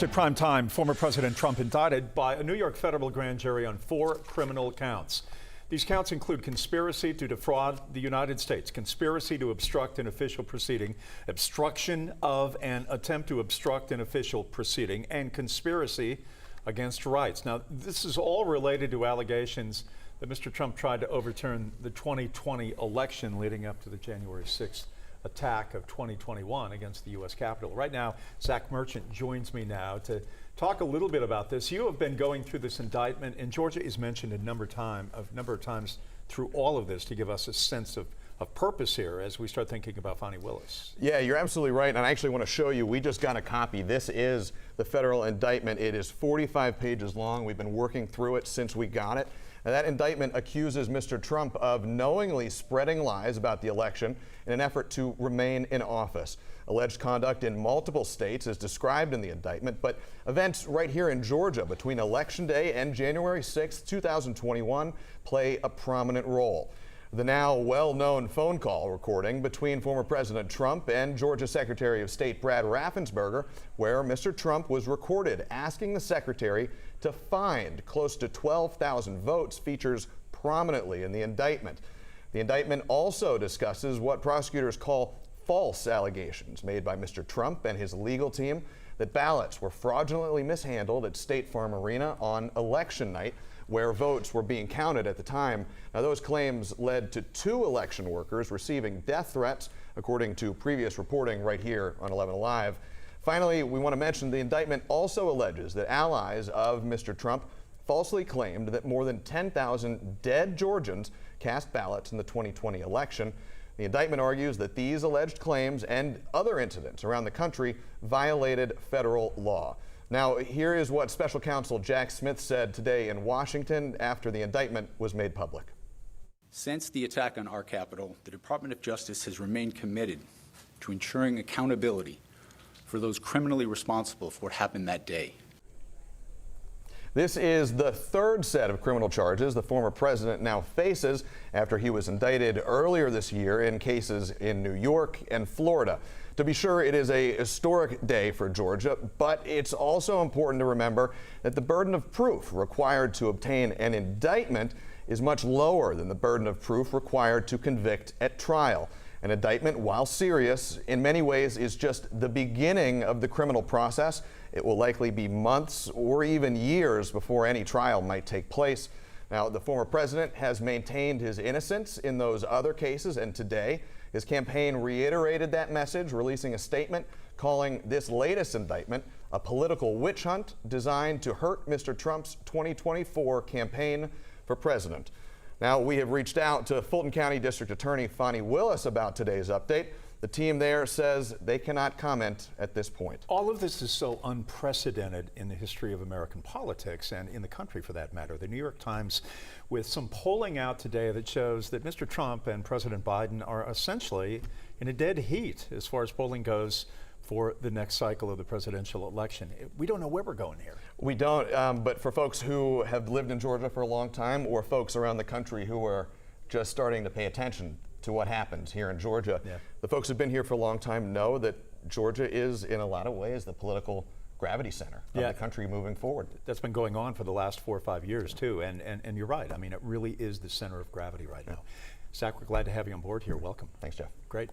At prime time, former President Trump indicted by a New York federal grand jury on 4 criminal counts. These counts include conspiracy to defraud the United States, conspiracy to obstruct an official proceeding, obstruction of an attempt to obstruct an official proceeding, and conspiracy against rights. Now, this is all related to allegations that Mr. Trump tried to overturn the 2020 election leading up to the January 6th attack of 2021 against the U.S. Capitol. Right now, Zach Merchant joins me now to talk a little bit about this. You have been going through this indictment, and Georgia is mentioned a number of times through all of this to give us a sense of purpose here as we start thinking about Fani Willis. Yeah, you're absolutely right, and I actually want to show you, we just got a copy. This is the federal indictment. It is 45 pages long. We've been working through it since we got it. Now, that indictment accuses Mr. Trump of knowingly spreading lies about the election in an effort to remain in office. Alleged conduct in multiple states is described in the indictment, but events right here in Georgia between Election Day and January 6, 2021 play a prominent role. The now well-known phone call recording between former President Trump and Georgia Secretary of State Brad Raffensperger, where Mr. Trump was recorded asking the secretary to find close to 12,000 votes, features prominently in the indictment. The indictment also discusses what prosecutors call false allegations made by Mr. Trump and his legal team that ballots were fraudulently mishandled at State Farm Arena on election night, where votes were being counted at the time. Now, those claims led to 2 election workers receiving death threats, according to previous reporting right here on 11 Alive. Finally, we want to mention the indictment also alleges that allies of Mr. Trump falsely claimed that more than 10,000 dead Georgians cast ballots in the 2020 election. The indictment argues that these alleged claims and other incidents around the country violated federal law. Now, here is what Special Counsel Jack Smith said today in Washington after the indictment was made public. Since the attack on our Capitol, the Department of Justice has remained committed to ensuring accountability for those criminally responsible for what happened that day. This is the 3rd set of criminal charges the former president now faces after he was indicted earlier this year in cases in New York and Florida. To be sure, it is a historic day for Georgia, but it's also important to remember that the burden of proof required to obtain an indictment is much lower than the burden of proof required to convict at trial. An indictment, while serious, in many ways is just the beginning of the criminal process. It will likely be months or even years before any trial might take place. Now, the former president has maintained his innocence in those other cases, and today his campaign reiterated that message, releasing a statement calling this latest indictment a political witch hunt designed to hurt Mr. Trump's 2024 campaign for president. Now, we have reached out to Fulton County District Attorney Fani Willis about today's update. The team there says they cannot comment at this point. All of this is so unprecedented in the history of American politics and in the country for that matter. The New York Times, with some polling out today that shows that Mr. Trump and President Biden are essentially in a dead heat as far as polling goes for the next cycle of the presidential election. We don't know where we're going here. We don't, but for folks who have lived in Georgia for a long time, or folks around the country who are just starting to pay attention to what happens here in Georgia, the folks who've been here for a long time know that Georgia is, in a lot of ways, the political gravity center of the country moving forward. That's been going on for the last 4 or 5 years, too, and you're right. I mean, it really is the center of gravity right now. Zach, we're glad to have you on board here. Welcome. Thanks, Jeff. Great.